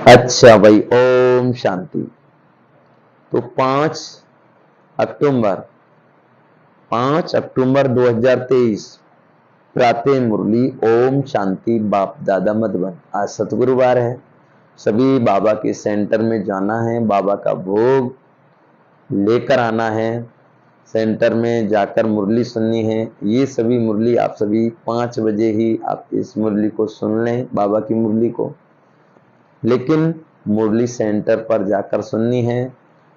अच्छा भाई, ओम शांति। तो 5 अक्टूबर 5 अक्टूबर 2023 प्रातः मुरली ओम शांति बाप दादा मधुबन। आज सतगुरुवार है। सभी बाबा के सेंटर में जाना है, बाबा का भोग लेकर आना है, सेंटर में जाकर मुरली सुननी है। ये सभी मुरली आप सभी 5 बजे ही आप इस मुरली को सुन लें, बाबा की मुरली को। लेकिन मुरली सेंटर पर जाकर सुननी है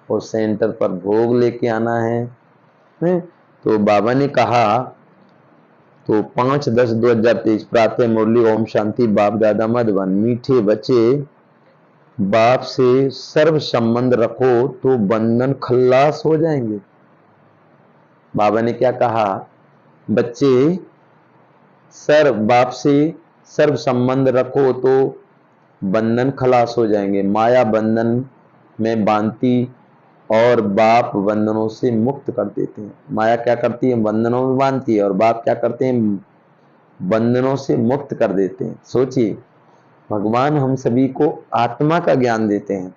और सेंटर पर भोग लेके आना है। तो बाबा ने कहा, तो 5/10/2023 प्रातः मुरली ओम शांति बाप दादा मधुबन। मीठे बच्चे, बाप से सर्व संबंध रखो तो बंधन खल्लास हो जाएंगे। बाबा ने क्या कहा? बच्चे बाप से सर्व संबंध रखो तो बंधन खलास हो जाएंगे। माया बंधन में बांधती और बाप बंधनों से मुक्त कर देते हैं। माया क्या करती है? बंधनों में बांधती है, और बाप क्या करते हैं? बंधनों से मुक्त कर देते हैं। सोचिए, भगवान हम सभी को आत्मा का ज्ञान देते हैं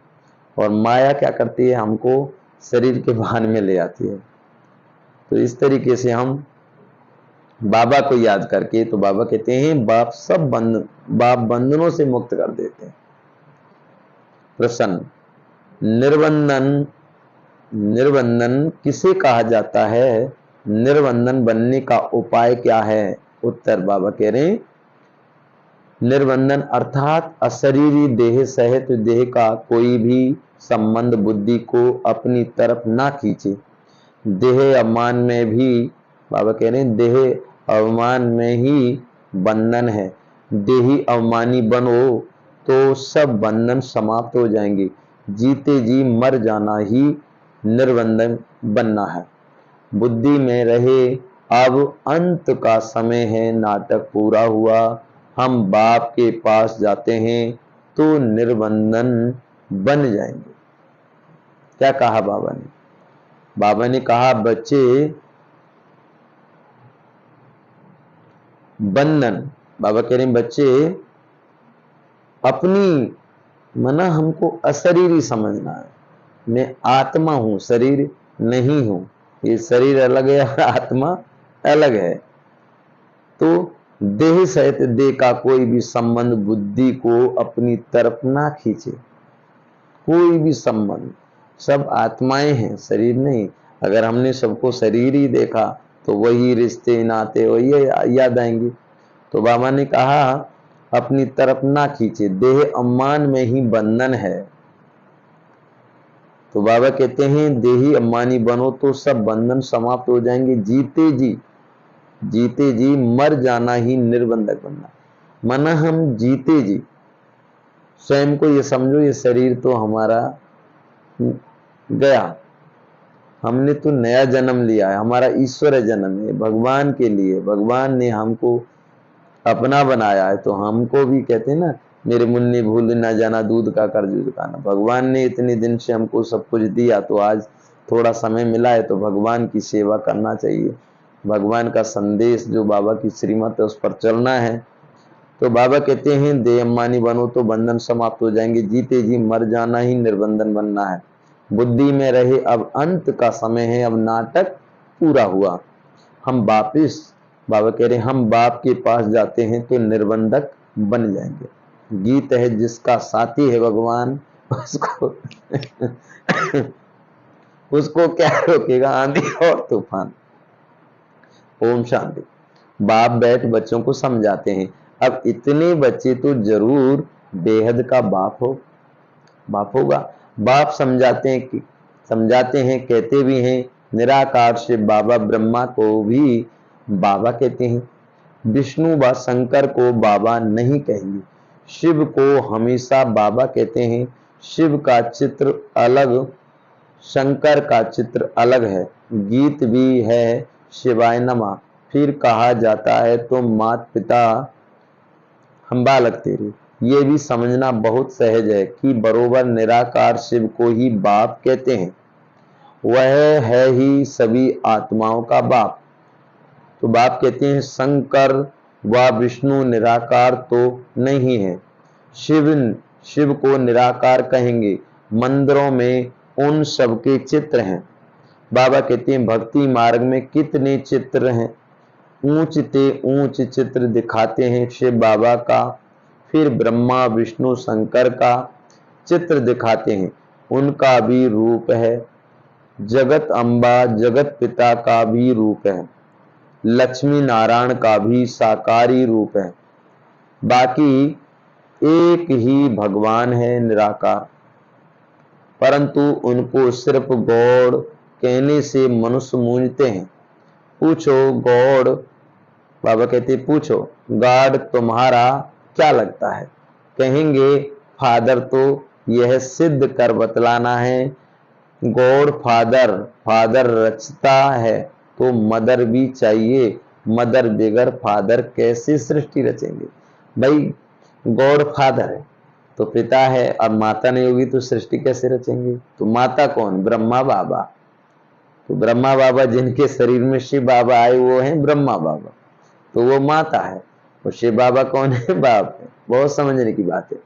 और माया क्या करती है? हमको शरीर के भान में ले आती है। तो इस तरीके से हम बाबा को याद करके, तो बाबा कहते हैं बाप बंधनों से मुक्त कर देते हैं। प्रसन्न। निर्बंधन किसे कहा जाता है? निर्बंधन बनने का उपाय क्या है? उत्तर बाबा कह रहे हैं, निर्बंधन अर्थात अशरीरी देह सहित देह का कोई भी संबंध बुद्धि को अपनी तरफ ना खींचे। देह अवमान में भी, बाबा कह रहे हैं, देह अवमान में ही बंधन है। देही अवमानी बनो तो सब बंधन समाप्त हो जाएंगे। जीते जी मर जाना ही निर्बंधन बनना है। बुद्धि में रहे, अब अंत का समय है, नाटक पूरा हुआ, हम बाप के पास जाते हैं तो निर्बंधन बन जाएंगे। क्या कहा बाबा ने? बाबा ने कहा, बच्चे बंधन, बाबा कह रहे हैं, बच्चे अपनी मना हमको अशरीरी समझना है। मैं आत्मा हूं, शरीर नहीं हूं। ये शरीर अलग है और आत्मा अलग है। तो देह सहित देह का कोई भी संबंध बुद्धि को अपनी तरफ ना खींचे। कोई भी संबंध, सब आत्माएं हैं, शरीर नहीं। अगर हमने सबको शरीर ही देखा तो वही रिश्ते नाते वही याद आएंगे। तो बाबा ने कहा, अपनी तरफ ना खींचे, देह अम्मान में ही बंधन है। तो बाबा कहते हैं, देही अम्मानी बनो तो सब बंधन समाप्त हो जाएंगे। जीते जी मर जाना ही निर्बंधक बनना। मना हम जीते जी स्वयं को ये समझो, ये शरीर तो हमारा गया, हमने तो नया जन्म लिया है, हमारा ईश्वर जन्म है, भगवान के लिए। भगवान ने हमको अपना बनाया है, तो हमको भी कहते हैं ना, मेरे मुन्नी भूल ना जाना दूध का कर्ज चुकाना। भगवान ने इतने दिन से हमको सब कुछ दिया, तो आज थोड़ा समय मिला है तो भगवान की सेवा करना चाहिए। भगवान का संदेश जो बाबा की श्रीमत है उस पर चलना है। तो बाबा कहते हैं, देह अम्मानी बनो तो बंधन समाप्त हो जाएंगे। जीते जी मर जाना ही निर्बंधन बनना है। बुद्धि में रहे, अब अंत का समय है, अब नाटक पूरा हुआ, हम वापिस, बाबा कह रहे हैं, हम बाप के पास जाते हैं तो निर्बंधक बन जाएंगे। गीत है, जिसका साथी है भगवान, उसको क्या रोकेगा आंधी और तूफान। ओम शांति। बाप बैठ बच्चों को समझाते हैं। अब इतने बच्चे तो जरूर बेहद का बाप होगा। बाप समझाते हैं, कहते भी हैं। निराकार से बाबा ब्रह्मा को भी बाबा कहते हैं। विष्णु व शंकर को बाबा नहीं कहेंगे। शिव को हमेशा बाबा कहते हैं। शिव का चित्र अलग, शंकर का चित्र अलग है। गीत भी है, शिवाय नमः। फिर कहा जाता है, तो माता पिता हम बालक तेरे। ये भी समझना बहुत सहज है कि बरोबर निराकार शिव को ही बाप कहते हैं। वह है ही सभी आत्माओं का बाप। तो बाप कहते हैं, शंकर व विष्णु निराकार तो नहीं है। शिव को निराकार कहेंगे। मंदिरों में उन सब के चित्र हैं। बाबा कहते हैं भक्ति मार्ग में कितने चित्र हैं, ऊंच ते ऊंच चित्र दिखाते हैं शिव बाबा का, फिर ब्रह्मा विष्णु शंकर का चित्र दिखाते हैं, उनका भी रूप है। जगत अम्बा जगत पिता का भी रूप है, लक्ष्मी नारायण का भी साकारी रूप है। बाकी एक ही भगवान है निराकार, परंतु उनको सिर्फ गॉड कहने से मनुष्य मूंझते हैं। पूछो गॉड, बाबा कहते पूछो गॉड तुम्हारा क्या लगता है, कहेंगे फादर। तो यह सिद्ध कर बतलाना है गॉड फादर, फादर रचता है तो मदर भी चाहिए, मदर बगैर फादर कैसे सृष्टि रचेंगे। भाई गॉड फादर है तो पिता है, और माता नहीं होगी तो सृष्टि कैसे रचेंगे। तो माता कौन, ब्रह्मा बाबा। तो ब्रह्मा बाबा जिनके शरीर में शिव बाबा आए वो हैं ब्रह्मा बाबा, तो वो माता है। और शिव बाबा कौन है, बाप है। बहुत समझने की बात है।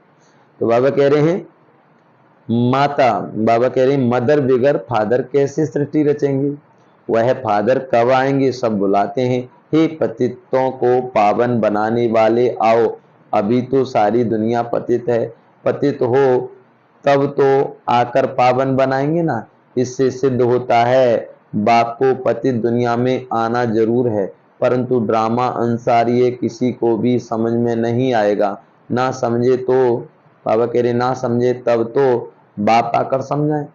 तो बाबा कह रहे हैं माता, बाबा कह रहे हैं मदर बगैर फादर कैसे सृष्टि रचेंगे। वह फादर कब आएंगे, सब बुलाते हैं, हे पतितों को पावन बनाने वाले आओ। अभी तो सारी दुनिया पतित है, पतित हो तब तो आकर पावन बनाएंगे ना। इससे सिद्ध होता है बाप को पतित दुनिया में आना जरूर है, परंतु ड्रामा अनुसार ये किसी को भी समझ में नहीं आएगा। ना समझे तो बाबा कह रहे ना समझे तब तो बाप आकर समझाए।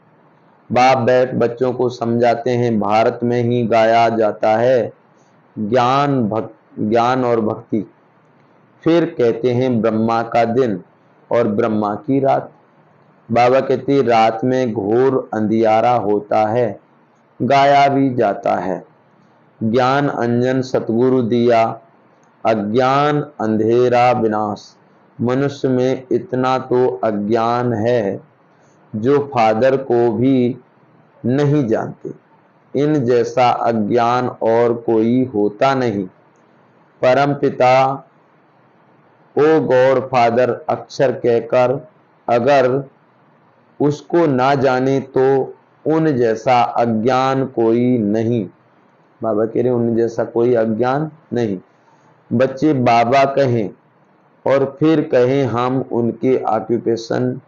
बाप बैठ बच्चों को समझाते हैं। भारत में ही गाया जाता है ज्ञान और भक्ति। फिर कहते हैं ब्रह्मा का दिन और ब्रह्मा की रात। बाबा कहते रात में घोर अंधियारा होता है, गाया भी जाता है ज्ञान अंजन सतगुरु दिया, अज्ञान अंधेरा विनाश। मनुष्य में इतना तो अज्ञान है जो फादर को भी नहीं जानते। इन जैसा अज्ञान और कोई होता नहीं। परम पिता ओ गॉड फादर अक्षर कहकर अगर उसको ना जाने तो उन जैसा अज्ञान कोई नहीं। बाबा कह रहे उन जैसा कोई अज्ञान नहीं। बच्चे बाबा कहें और फिर कहें हम उनके ऑक्यूपेशन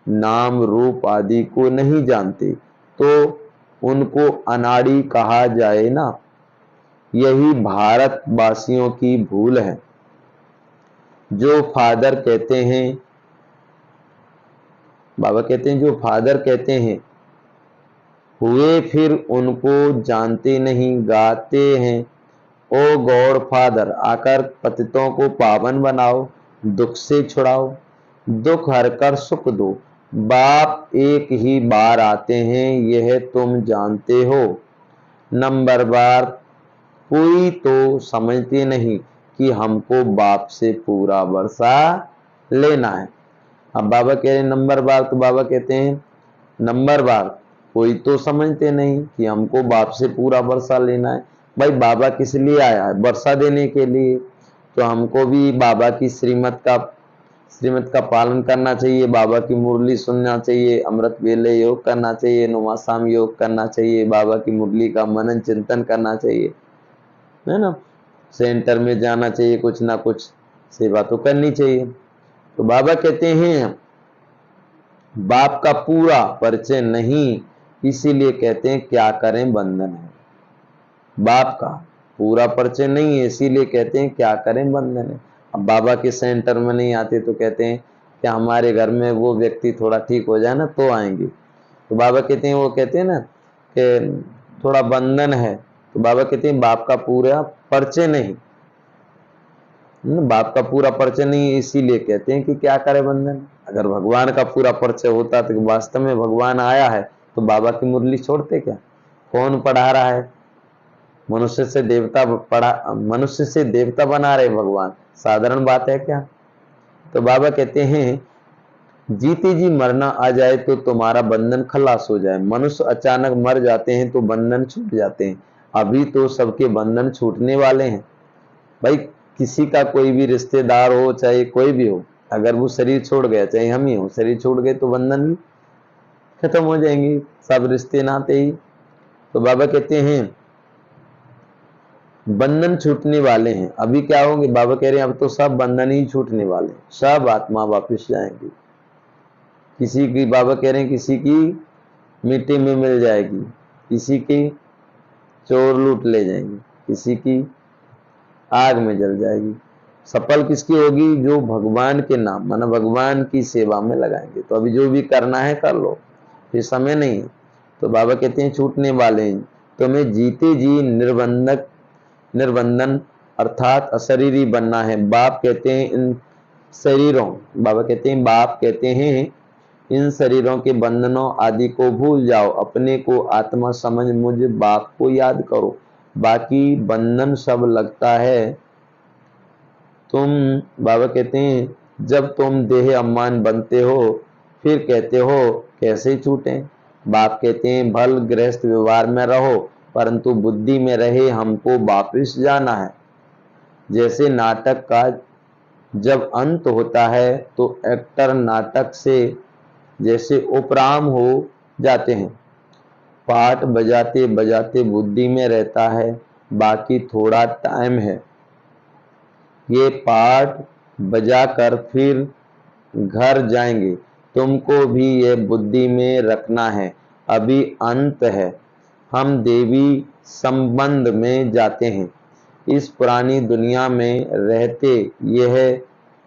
नाम रूप आदि को नहीं जानते तो उनको अनाड़ी कहा जाए ना। यही भारतवासियों की भूल है। जो फादर कहते हैं, बाबा कहते हैं जो फादर कहते हैं हुए फिर उनको जानते नहीं, गाते हैं ओ गॉड फादर आकर पतितों को पावन बनाओ, दुख से छुड़ाओ, दुख हरकर सुख दो। बाप एक ही बार आते हैं यह तुम जानते हो। नंबर बार कोई तो समझते नहीं कि हमको बाप से पूरा वर्षा लेना है। अब बाबा कह रहे हैं नंबर बार, तो बाबा कहते हैं नंबर बार कोई तो समझते नहीं कि हमको बाप से पूरा वर्षा लेना है। भाई बाबा किस लिए आया है, वर्षा देने के लिए। तो हमको भी बाबा की श्रीमत का पालन करना चाहिए, बाबा की मुरली सुनना चाहिए, अमृत वेले योग करना चाहिए, नुमाशाम योग करना चाहिए, बाबा की मुरली का मनन चिंतन करना चाहिए, है ना। सेंटर में जाना चाहिए, कुछ ना कुछ सेवा तो करनी चाहिए। तो बाबा कहते हैं बाप का पूरा परिचय नहीं, इसीलिए कहते हैं क्या करें बंधन है। बाप का पूरा परिचय नहीं है इसीलिए कहते हैं क्या करें बंधन है। अब बाबा के सेंटर में नहीं आते तो कहते हैं कि हमारे घर में वो व्यक्ति थोड़ा ठीक हो जाए ना तो आएंगे। तो बाबा कहते हैं वो कहते हैं ना कि थोड़ा बंधन है। तो बाबा कहते हैं बाप का पूरा परिचय नहीं, बाप का पूरा परिचय नहीं इसीलिए कहते हैं कि क्या करे बंधन। अगर भगवान का पूरा परिचय होता तो वास्तव में भगवान आया है तो बाबा की मुरली छोड़ते क्या। कौन पढ़ा रहा है, मनुष्य से देवता बना रहे भगवान, साधारण बात है क्या। तो बाबा कहते हैं जीते जी मरना आ जाए तो तुम्हारा बंधन खलास हो जाए। मनुष्य अचानक मर जाते हैं तो बंधन छूट जाते हैं। अभी तो सबके बंधन छूटने वाले हैं। भाई किसी का कोई भी रिश्तेदार हो चाहे कोई भी हो, अगर वो शरीर छोड़ गया, चाहे हम ही हो, शरीर छोड़ गए तो बंधन भी खत्म हो जाएंगे, सब रिश्ते नाते ही। तो बाबा कहते हैं बंधन छूटने वाले हैं। अभी क्या होंगे, बाबा कह रहे हैं अब तो सब बंधन ही छूटने वाले हैं, सब आत्मा वापस जाएंगी। किसी की, बाबा कह रहे हैं किसी की मिट्टी में मिल जाएगी, किसी की चोर लूट ले जाएंगे, किसी की आग में जल जाएगी। सफल किसकी होगी, जो भगवान के नाम माना भगवान की सेवा में लगाएंगे। तो अभी जो भी करना है कर लो, फिर समय नहीं है। तो बाबा कहते हैं छूटने वाले हैं, तुम्हें जीते जी निर्बंधन अर्थात अशरीरी बनना है। बाप कहते हैं इन शरीरों, बाबा कहते हैं बाप कहते हैं इन शरीरों के बंधनों आदि को भूल जाओ, अपने को आत्मा समझ मुझ बाप को याद करो, बाकी बंधन सब लगता है। तुम, बाबा कहते हैं जब तुम देह अम्मान बनते हो फिर कहते हो कैसे छूटें। बाप कहते हैं भल गृहस्थ व्यवहार में रहो परंतु बुद्धि में रहे हमको वापिस जाना है। जैसे नाटक का जब अंत होता है तो एक्टर नाटक से जैसे उपराम हो जाते हैं। पाठ बजाते बजाते बुद्धि में रहता है, बाकी थोड़ा टाइम है। ये पाठ बजाकर फिर घर जाएंगे, तुमको भी ये बुद्धि में रखना है, अभी अंत है। हम देवी संबंध में जाते हैं, इस पुरानी दुनिया में रहते यह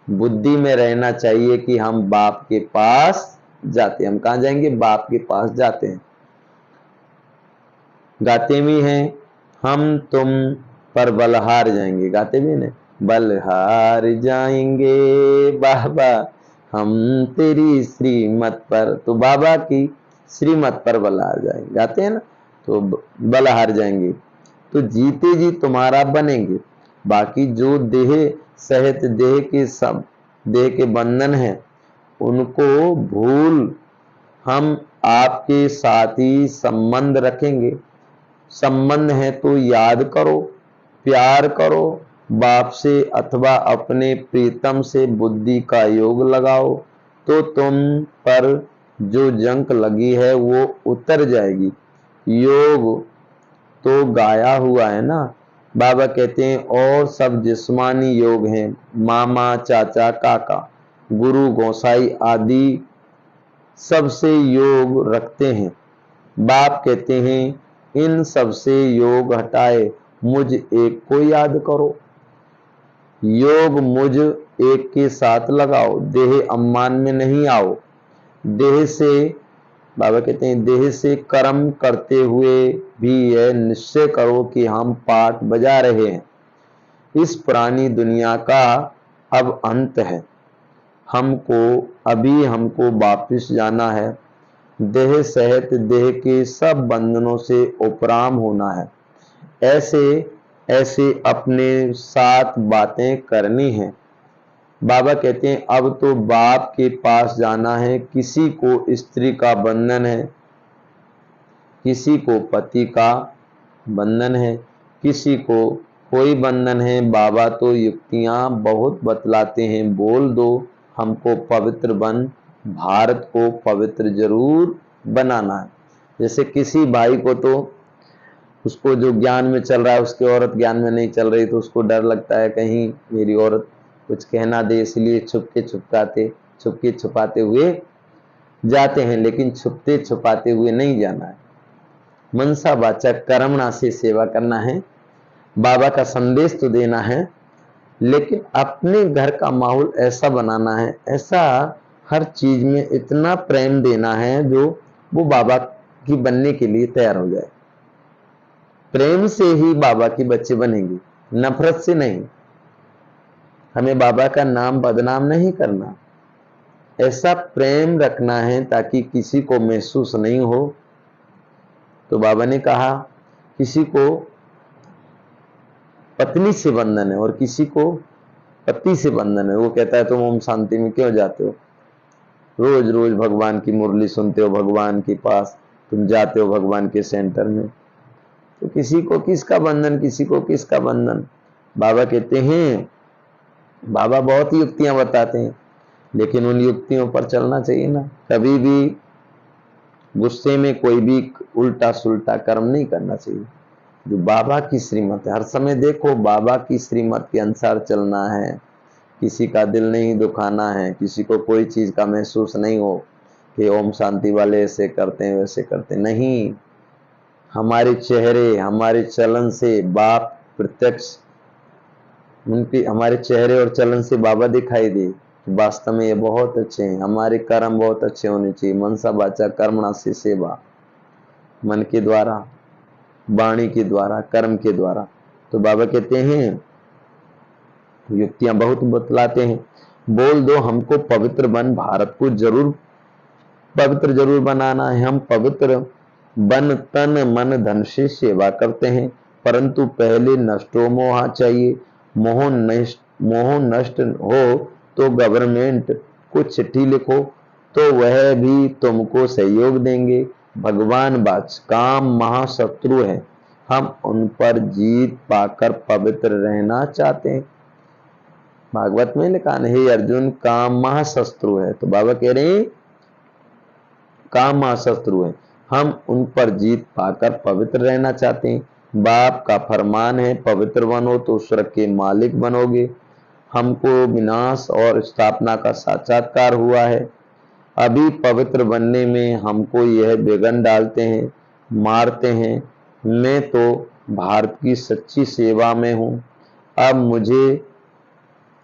बुद्धि में रहना चाहिए कि हम बाप के पास जाते हैं। हम कहाँ जाएंगे, बाप के पास जाते हैं। गाते भी हैं हम तुम पर बलहार जाएंगे, गाते भी नहीं, बलहार जाएंगे बाबा हम तेरी श्रीमत पर। तो बाबा की श्रीमत पर बलहार जाएंगे, गाते हैं ना, तो बलहार जाएंगे। तो जीते जी तुम्हारा बनेंगे, बाकी जो देह सहित देह के बंधन है उनको भूल हम आपके साथ ही संबंध रखेंगे। संबंध है तो याद करो, प्यार करो बाप से अथवा अपने प्रीतम से बुद्धि का योग लगाओ, तो तुम पर जो जंक लगी है वो उतर जाएगी। योग तो गाया हुआ है ना, बाबा कहते हैं और सब जिस्मानी योग हैं, मामा चाचा काका गुरु गोसाई आदि सबसे योग रखते हैं। बाप कहते हैं इन सबसे योग हटाए मुझ एक को याद करो। योग मुझ एक के साथ लगाओ, देह अम्मान में नहीं आओ। देह से, बाबा कहते हैं देह से कर्म करते हुए भी यह निश्चय करो कि हम पाठ बजा रहे हैं। इस पुरानी दुनिया का अब अंत है, हमको वापिस जाना है। देह सहित देह के सब बंधनों से उपराम होना है। ऐसे अपने साथ बातें करनी है। बाबा कहते हैं अब तो बाप के पास जाना है। किसी को स्त्री का बंधन है, किसी को पति का बंधन है, किसी को कोई बंधन है। बाबा तो युक्तियां बहुत बतलाते हैं, बोल दो हमको पवित्र बन, भारत को पवित्र जरूर बनाना है। जैसे किसी भाई को तो उसको जो ज्ञान में चल रहा है उसकी औरत ज्ञान में नहीं चल रही, तो उसको डर लगता है कहीं मेरी औरत कुछ कहना दे, इसलिए छुपके छुपाते हुए जाते हैं। लेकिन छुपते छुपाते हुए नहीं जाना है, मनसा वाचक कर्मणा से सेवा करना है। बाबा का संदेश तो देना है, लेकिन अपने घर का माहौल ऐसा बनाना है, ऐसा हर चीज में इतना प्रेम देना है जो वो बाबा की बनने के लिए तैयार हो जाए। प्रेम से ही बाबा की बच्चे बनेंगे, नफरत से नहीं। हमें बाबा का नाम बदनाम नहीं करना, ऐसा प्रेम रखना है ताकि किसी को महसूस नहीं हो। तो बाबा ने कहा किसी को पत्नी से बंधन है और किसी को पति से बंधन है। वो कहता है तुम ओम शांति में क्यों जाते हो, रोज रोज भगवान की मुरली सुनते हो, भगवान के पास तुम जाते हो, भगवान के सेंटर में। तो किसी को किसका बंधन, किसी को किसका बंधन। बाबा कहते हैं, बाबा बहुत ही युक्तियां बताते हैं। लेकिन उन युक्तियों पर चलना चाहिए ना। कभी भी गुस्से में कोई भी उल्टा सुल्टा कर्म नहीं करना चाहिए। जो बाबा की श्रीमत है, हर समय देखो बाबा की श्रीमत के अनुसार चलना है। किसी का दिल नहीं दुखाना है, किसी को कोई चीज का महसूस नहीं हो कि ओम शांति वाले ऐसे करते हैं वैसे करते नहीं। हमारे चेहरे हमारे चलन से बाप प्रत्यक्ष, उनके हमारे चेहरे और चलन से बाबा दिखाई दे। वास्तव में ये बहुत अच्छे हैं, हमारे कर्म बहुत अच्छे होने चाहिए। मनसा वाचा कर्मणा से सेवा, मन के द्वारा, वाणी के द्वारा, कर्म के द्वारा। तो बाबा कहते हैं, युक्तियां बहुत बतलाते हैं। बोल दो हमको पवित्र बन, भारत को जरूर पवित्र जरूर बनाना है। हम पवित्र बन तन मन धन से सेवा करते हैं, परंतु पहले नष्टो मोहा चाहिए। मोह नष्ट हो तो गवर्नमेंट को चिट्ठी लिखो तो वह भी तुमको सहयोग देंगे। भगवान बाच काम महाशत्रु है, हम उन पर जीत पाकर पवित्र रहना चाहते हैं। भागवत में लिखा है, हे अर्जुन काम महाशत्रु है। तो बाबा कह रहे हैं काम महाशत्रु है, हम उन पर जीत पाकर पवित्र रहना चाहते हैं। बाप का फरमान है पवित्र बनो तो स्वर्ग के मालिक बनोगे। हमको विनाश और स्थापना का साक्षात्कार हुआ है। अभी पवित्र बनने में हमको यह विघ्न डालते हैं, मारते हैं। मैं तो भारत की सच्ची सेवा में हूं, अब मुझे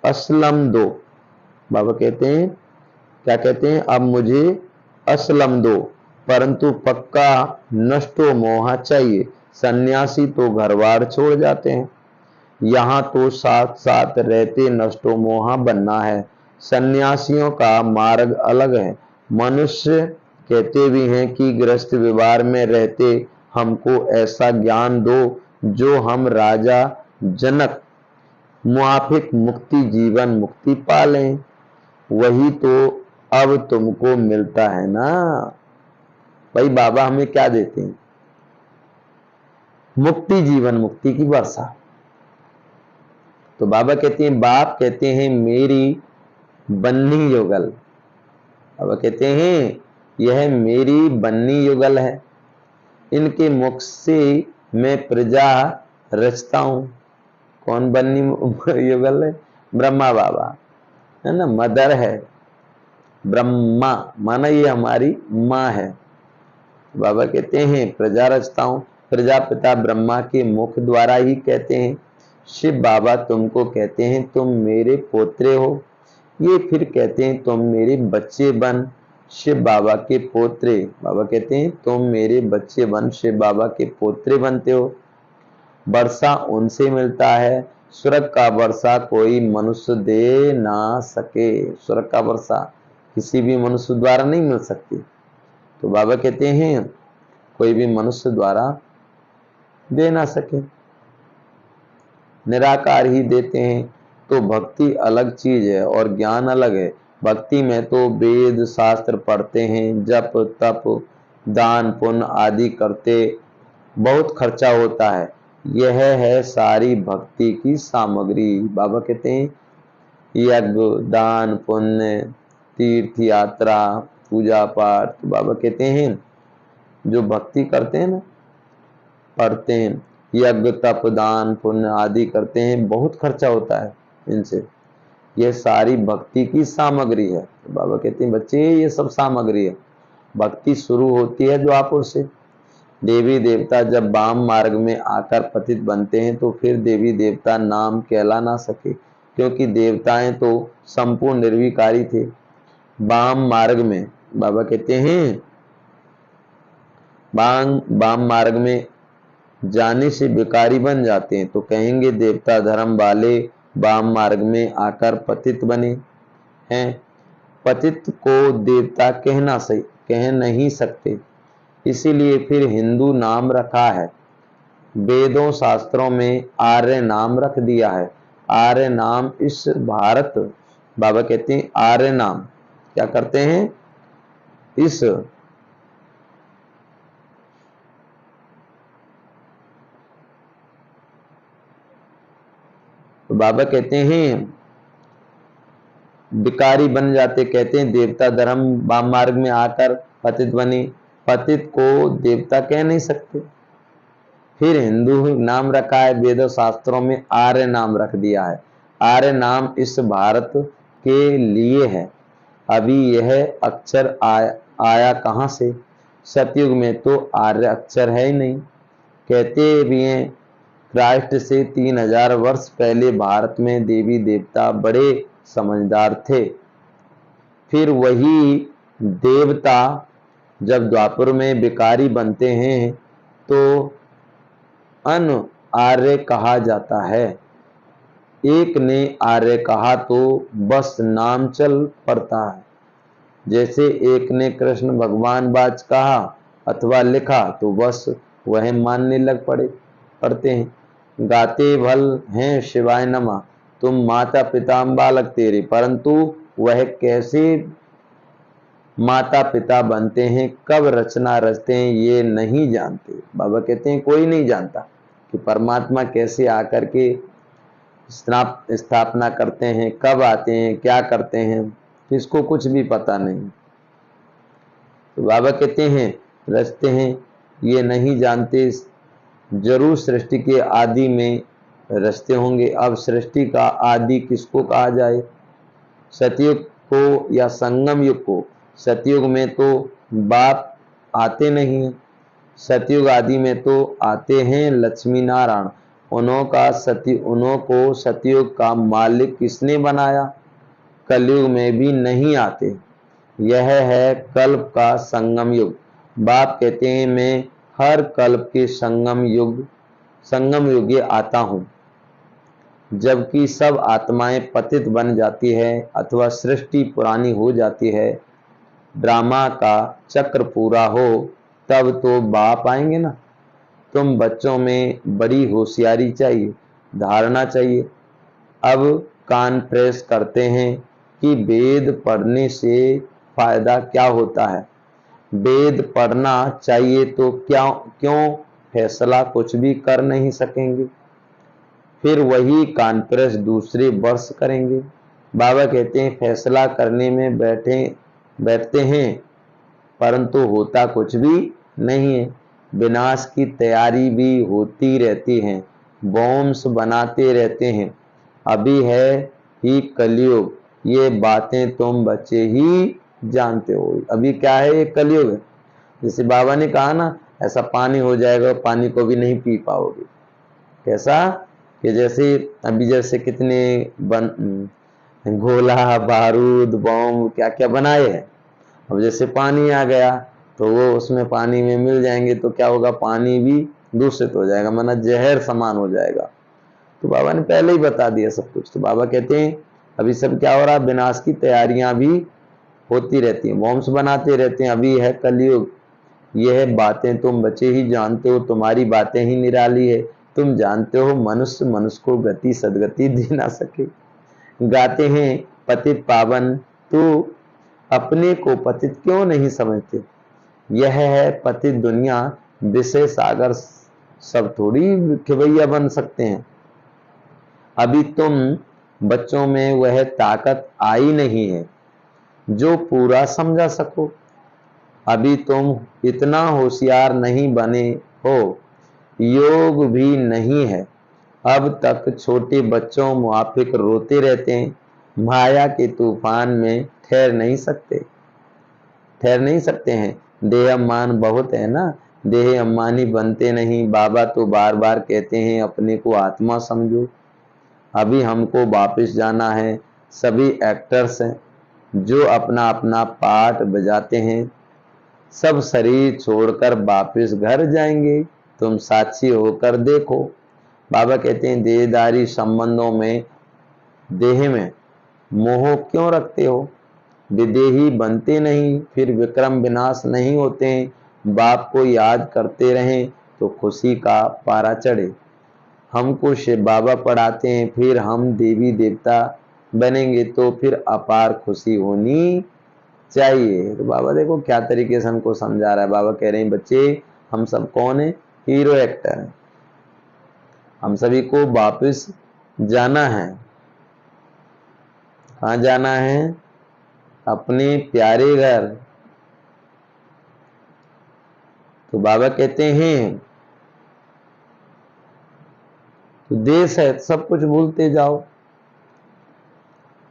असलम दो। बाबा कहते हैं, क्या कहते हैं, अब मुझे असलम दो, परंतु पक्का नष्टो मोहा चाहिए। सन्यासी तो घरबार छोड़ जाते हैं, यहाँ तो साथ साथ रहते नष्टो मोहा बनना है। सन्यासियों का मार्ग अलग है। मनुष्य कहते भी हैं कि गृहस्थ व्यवहार में रहते हमको ऐसा ज्ञान दो जो हम राजा जनक मुआफिक मुक्ति जीवन मुक्ति पालें। वही तो अब तुमको मिलता है ना। भाई बाबा हमें क्या देते हैं? मुक्ति जीवन मुक्ति की वर्षा। तो बाबा कहते हैं, बाप कहते हैं मेरी बन्नी युगल। बाबा कहते हैं यह मेरी बन्नी युगल है, इनके मुख से मैं प्रजा रचता हूं। कौन बन्नी युगल है? ब्रह्मा बाबा है ना, मदर है ब्रह्मा, माना ये हमारी माँ है। बाबा कहते हैं प्रजा रचता हूं। प्रजापिता ब्रह्मा के मुख द्वारा ही कहते हैं। शिव बाबा तुमको कहते हैं तुम मेरे पोत्रे हो। ये फिर कहते हैं तुम मेरे बच्चे बन। शिव बाबा के पोत्रे। बाबा कहते हैं तुम मेरे बच्चे बन, शिव बाबा के पोत्रे बनते हो। वर्षा उनसे मिलता है, स्वर्ग का वर्षा कोई मनुष्य दे ना सके। स्वर्ग का वर्षा किसी भी मनुष्य द्वारा नहीं मिल सकती। तो बाबा कहते हैं कोई भी मनुष्य द्वारा दे ना सके, निराकार ही देते हैं। तो भक्ति अलग चीज है और ज्ञान अलग है। भक्ति में तो वेद शास्त्र पढ़ते हैं, जप तप दान पुण्य आदि करते बहुत खर्चा होता है। यह है सारी भक्ति की सामग्री। बाबा कहते हैं यज्ञ दान पुण्य तीर्थ यात्रा पूजा पाठ। तो बाबा कहते हैं जो भक्ति करते हैं ना, पढ़ते हैं, यज्ञ तप दान पुण्य आदि करते हैं, बहुत खर्चा होता है इनसे। यह सारी भक्ति की सामग्री है। तो बाबा कहते हैं बच्चे ये सब सामग्री है। भक्ति शुरू होती है द्वापर से। देवी देवता जब वाम मार्ग में आकर पतित बनते हैं तो फिर देवी देवता नाम कहला ना सके, क्योंकि देवताएं तो संपूर्ण निर्विकारी थे। वाम मार्ग में बाबा कहते हैं वाम मार्ग में जाने से विकारी बन जाते हैं, तो कहेंगे देवता धर्म वाले वाम मार्ग में आकर पतित बने हैं। पतित को देवता कह नहीं सकते, इसीलिए फिर हिंदू नाम रखा है। वेदों शास्त्रों में आर्य नाम रख दिया है। आर्य नाम इस भारत, बाबा कहते हैं आर्य नाम क्या करते हैं, इस तो बाबा कहते हैं भिखारी बन जाते। कहते हैं देवता धर्म वाम मार्ग में आकर पतित बने, पतित को देवता कह नहीं सकते। फिर हिंदू नाम रखा है, वेदों शास्त्रों में आर्य नाम रख दिया है। आर्य नाम इस भारत के लिए है। अभी यह अक्षर आया कहाँ से? सतयुग में तो आर्य अक्षर है ही नहीं। कहते भी हैं क्राइस्ट से 3000 वर्ष पहले भारत में देवी देवता बड़े समझदार थे। फिर वही देवता जब द्वापर में भिखारी बनते हैं तो अन आर्य कहा जाता है। एक ने आर्य कहा तो बस नाम चल पड़ता है। जैसे एक ने कृष्ण भगवान बाज कहा अथवा लिखा तो बस वह मानने लग पड़ते हैं। गाते भल हैं शिवाय नमा, तुम माता पिता बालक तेरे, परंतु वह कैसे माता पिता बनते हैं, कब रचना रचते हैं, ये नहीं जानते। बाबा कहते हैं कोई नहीं जानता कि परमात्मा कैसे आकर के स्थापना करते हैं, कब आते हैं, क्या करते हैं, किसको कुछ भी पता नहीं। तो बाबा कहते हैं रचते हैं, ये नहीं जानते। जरूर सृष्टि के आदि में रचते होंगे। अब सृष्टि का आदि किसको कहा जाए, सतयुग को या संगम युग को? सतयुग में तो बाप आते नहीं हैं। सतयुग आदि में तो आते हैं लक्ष्मी नारायण। उन्हों को सतयुग का मालिक किसने बनाया? कलयुग में भी नहीं आते। यह है कल्प का संगम युग। बाप कहते हैं मैं हर कल्प के संगम युग आता हूँ, जबकि सब आत्माएं पतित बन जाती है अथवा सृष्टि पुरानी हो जाती है, ड्रामा का चक्र पूरा हो, तब तो बाप आएंगे ना। तुम बच्चों में बड़ी होशियारी चाहिए, धारणा चाहिए। अब कान प्रेस करते हैं कि वेद पढ़ने से फायदा क्या होता है। वेद पढ़ना चाहिए तो क्यों फैसला कुछ भी कर नहीं सकेंगे, फिर वही कॉन्फ्रेंस दूसरे वर्ष करेंगे। बाबा कहते हैं फैसला करने में बैठते हैं परंतु होता कुछ भी नहीं है। विनाश की तैयारी भी होती रहती है, बॉम्ब्स बनाते रहते हैं। अभी है ही कलयुग, ये बातें तुम बच्चे ही जानते हो। अभी क्या है, ये कलयुग है। जैसे बाबा ने कहा ना, ऐसा पानी हो जाएगा पानी को भी नहीं पी पाओगे। कैसा कि जैसे कितने गोला बारूद बम क्या क्या बनाए हैं। अब जैसे पानी आ गया तो वो उसमें पानी में मिल जाएंगे तो क्या होगा, पानी भी दूषित हो जाएगा, माना जहर समान हो जाएगा। तो बाबा ने पहले ही बता दिया सब कुछ। तो बाबा कहते हैं अभी सब क्या हो रहा, विनाश की तैयारियां भी होती रहती हैं, बॉम्ब्स बनाते रहते हैं। अभी है कलयुग, यह बातें तुम बच्चे ही जानते हो, तुम्हारी बातें ही निराली है। तुम जानते हो मनुष्य को गति सदगति दे ना सके। गाते हैं पतित पावन, तू अपने को पतित क्यों नहीं समझते। यह है पतित दुनिया, विषय सागर सब थोड़ी खिवैया बन सकते हैं। अभी तुम बच्चों में वह ताकत आई नहीं है जो पूरा समझा सको। अभी तुम इतना होशियार नहीं बने हो, योग भी नहीं है। अब तक छोटे बच्चों मुआफिक रोते रहते हैं, माया के तूफान में ठहर नहीं सकते हैं। देह अम्मान बहुत है ना, देह अम्मानी बनते नहीं। बाबा तो बार बार कहते हैं अपने को आत्मा समझो। अभी हमको वापस जाना है। सभी एक्टर्स हैं जो अपना अपना पार्ट बजाते हैं, सब शरीर छोड़कर वापस घर जाएंगे। तुम साक्षी होकर देखो। बाबा कहते हैं देहदारी संबंधों में, देह में मोह क्यों रखते हो, विदेही बनते नहीं, फिर विक्रम विनाश नहीं होते हैं। बाप को याद करते रहें तो खुशी का पारा चढ़े। हमको शिव बाबा पढ़ाते हैं, फिर हम देवी देवता बनेंगे तो फिर अपार खुशी होनी चाहिए। तो बाबा देखो क्या तरीके से हमको समझा रहा है। बाबा कह रहे हैं बच्चे हम सब कौन है, हीरो एक्टर है। हम सभी को वापस जाना है। कहाँ जाना है? अपने प्यारे घर। तो बाबा कहते हैं तो देश है, सब कुछ भूलते जाओ,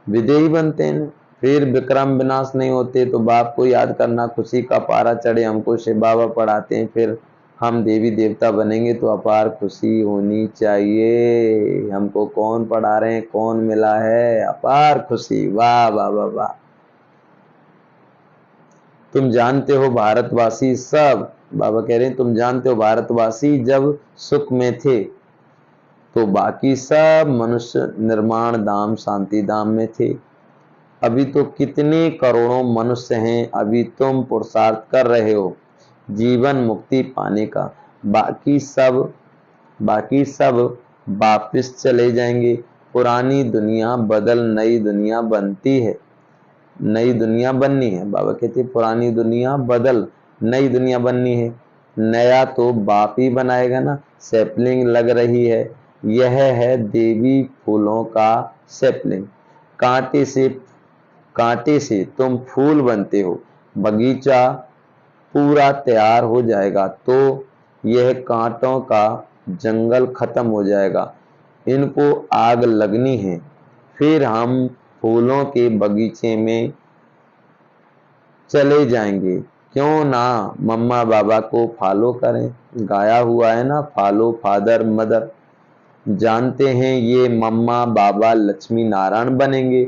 विदेही बनते हैं। फिर विक्रम विनाश नहीं होते तो बाप को याद करना, खुशी का पारा चढ़े, हमको शिव बाबा पढ़ाते हैं, फिर हम देवी देवता बनेंगे तो अपार खुशी होनी चाहिए। हमको कौन पढ़ा रहे हैं, कौन मिला है? अपार खुशी। वाह वाह वाह वाह। तुम जानते हो भारतवासी सब, बाबा कह रहे हैं तुम जानते हो भारतवासी जब सुख में थे तो बाकी सब मनुष्य निर्माण धाम शांति धाम में थे। अभी तो कितने करोड़ों मनुष्य हैं, अभी तुम पुरुषार्थ कर रहे हो जीवन मुक्ति पाने का। बाकी सब वापिस चले जाएंगे। पुरानी दुनिया बदल नई दुनिया बनती है, नई दुनिया बननी है। बाबा कहते पुरानी दुनिया बदल नई दुनिया बननी है। नया तो बाप ही बनाएगा ना। सैपलिंग लग रही है, यह है देवी फूलों का सैपलिंग। कांटे से तुम फूल बनते हो। बगीचा पूरा तैयार हो जाएगा तो यह कांटों का जंगल खत्म हो जाएगा, इनको आग लगनी है, फिर हम फूलों के बगीचे में चले जाएंगे। क्यों ना मम्मा बाबा को फॉलो करें, गाया हुआ है ना, फॉलो फादर मदर। जानते हैं ये मम्मा बाबा लक्ष्मी नारायण बनेंगे,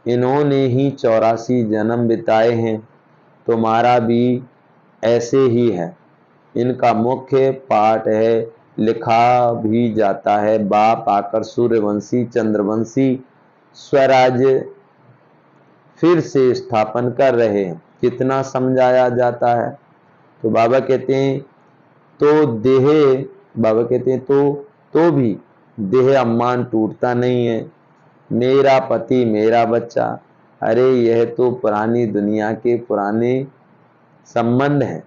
इन्होंने ही 84 जन्म बिताए हैं, तुम्हारा भी ऐसे ही है। इनका मुख्य पाठ है, लिखा भी जाता है, बाप आकर सूर्यवंशी चंद्रवंशी स्वराज्य फिर से स्थापन कर रहे हैं। कितना समझाया जाता है। तो बाबा कहते हैं तो बाबा कहते हैं तो भी देह अम्मान टूटता नहीं है। मेरा पति मेरा बच्चा, अरे यह तो पुरानी दुनिया के पुराने संबंध है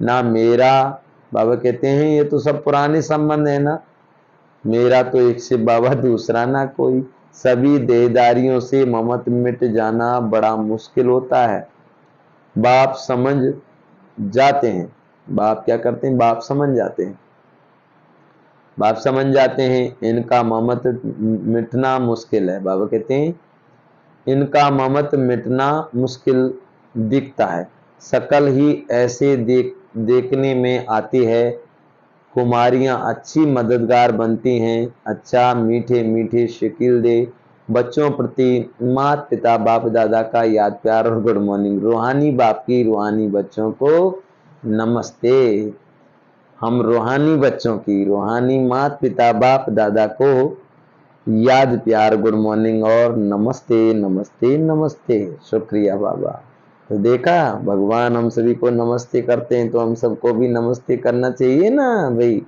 ना। मेरा, बाबा कहते हैं ये तो सब पुराने संबंध है ना। मेरा तो एक से बाबा दूसरा ना कोई। सभी देहदारियों से ममत मिट जाना बड़ा मुश्किल होता है। बाप समझ जाते हैं। बाप क्या करते हैं? बाप समझ जाते हैं। बाप समझ जाते हैं इनका ममत मिटना मुश्किल है। बाबा कहते हैं इनका ममत मिटना मुश्किल दिखता है। शकल ही ऐसे देखने में आती है। कुमारियां अच्छी मददगार बनती हैं। अच्छा मीठे मीठे शकील दे बच्चों प्रति माता पिता बाप दादा का याद प्यार और गुड मॉर्निंग। रूहानी बाप की रूहानी बच्चों को नमस्ते। हम रूहानी बच्चों की रूहानी माता पिता बाप दादा को याद प्यार गुड मॉर्निंग और नमस्ते नमस्ते नमस्ते। शुक्रिया बाबा। तो देखा भगवान हम सभी को नमस्ते करते हैं तो हम सबको भी नमस्ते करना चाहिए ना भाई।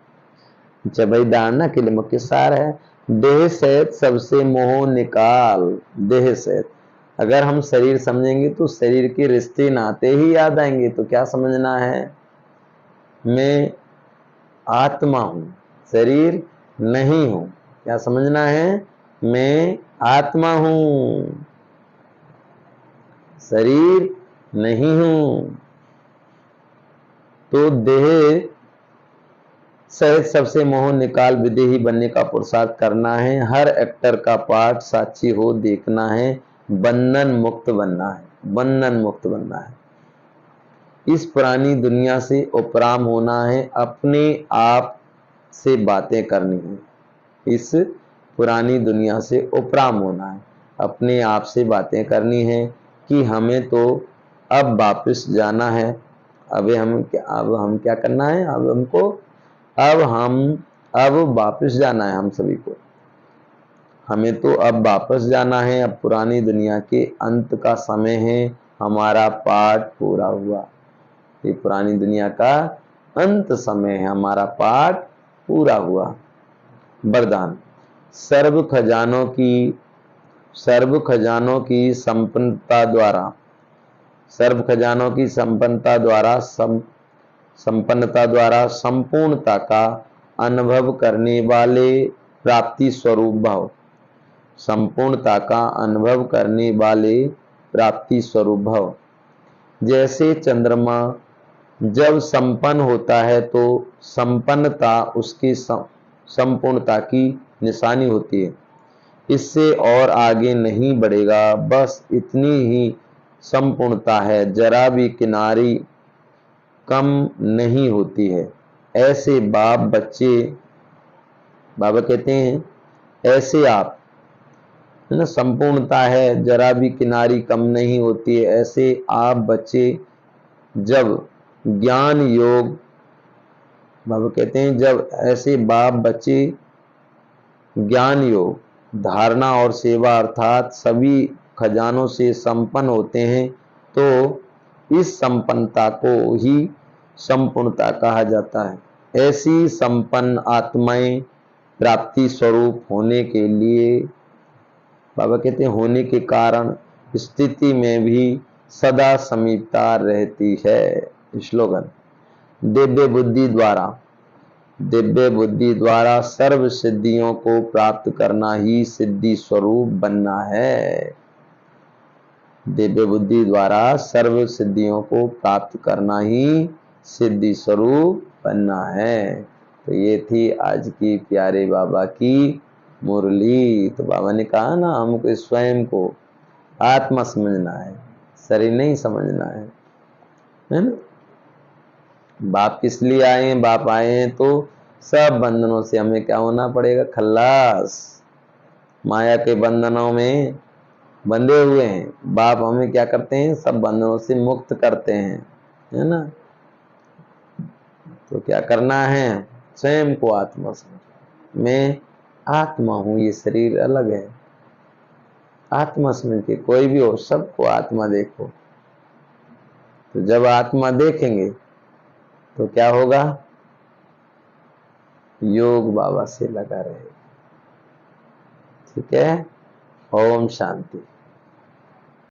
जब भाई धारणा के लिए मुख्य सार है, देह सहित सबसे मोह निकाल। देह सहित, अगर हम शरीर समझेंगे तो शरीर के रिश्ते नाते ही याद आएंगे। तो क्या समझना है? मैं आत्मा हूं, शरीर नहीं हूं। क्या समझना है? मैं आत्मा हूं, शरीर नहीं हूं। तो देह सहित सबसे मोह निकाल विदेही बनने का पुरुषार्थ करना है। हर एक्टर का पार्ट साक्षी हो देखना है। बंधन मुक्त बनना है, बंधन मुक्त बनना है। इस पुरानी दुनिया से उपराम होना है, अपने आप से बातें करनी है। इस पुरानी दुनिया से उपराम होना है, अपने आप से बातें करनी है कि हमें तो अब वापस जाना है। अब हम क्या करना है? अब वापस जाना है। हम सभी को, हमें तो अब वापस जाना है। अब पुरानी दुनिया के अंत का समय है, हमारा पाठ पूरा हुआ। ये पुरानी दुनिया का अंत समय है, हमारा पाठ पूरा हुआ। वरदान, सर्व खजानों की संपन्नता द्वारा संपूर्णता का अनुभव करने वाले प्राप्ति स्वरूप भाव। संपूर्णता का अनुभव करने वाले प्राप्ति स्वरूप भव। जैसे चंद्रमा जब संपन्न होता है तो संपन्नता उसकी संपूर्णता की निशानी होती है, इससे और आगे नहीं बढ़ेगा, बस इतनी ही संपूर्णता है, जरा भी किनारी कम नहीं होती है। ऐसे बाबा कहते हैं, ऐसे आप, है ना, संपूर्णता है, जरा भी किनारी कम नहीं होती है। ऐसे आप बच्चे जब ज्ञान योग, बाबा कहते हैं, जब ऐसे बाप बच्चे ज्ञान योग, धारणा और सेवा अर्थात सभी खजानों से संपन्न होते हैं, तो इस संपन्नता को ही संपूर्णता कहा जाता है। ऐसी संपन्न आत्माएं प्राप्ति स्वरूप होने के लिए, बाबा कहते हैं, होने के कारण स्थिति में भी सदा समीपता रहती है। श्लोगन, दिव्य बुद्धि द्वारा सर्व सिद्धियों को प्राप्त करना ही सिद्धि स्वरूप बनना है। दिव्य बुद्धि द्वारा सर्व सिद्धियों को प्राप्त करना ही सिद्धि स्वरूप बनना है। तो ये थी आज की प्यारे बाबा की मुरली। तो बाबा ने कहा ना, हमको स्वयं को आत्मा समझना है, शरीर नहीं समझना है ना। बाप किस लिए आए हैं? बाप आए हैं तो सब बंधनों से हमें क्या होना पड़ेगा? खल्लास। माया के बंधनों में बंधे हुए हैं, बाप हमें क्या करते हैं? सब बंधनों से मुक्त करते हैं, है ना। तो क्या करना है? स्वयं को आत्मा समझो। मैं आत्मा हूं, ये शरीर अलग है। आत्मा समझ के, कोई भी हो, सबको आत्मा देखो। तो जब आत्मा देखेंगे तो क्या होगा? योग बाबा से लगा रहेगा। ठीक है। ओम शांति।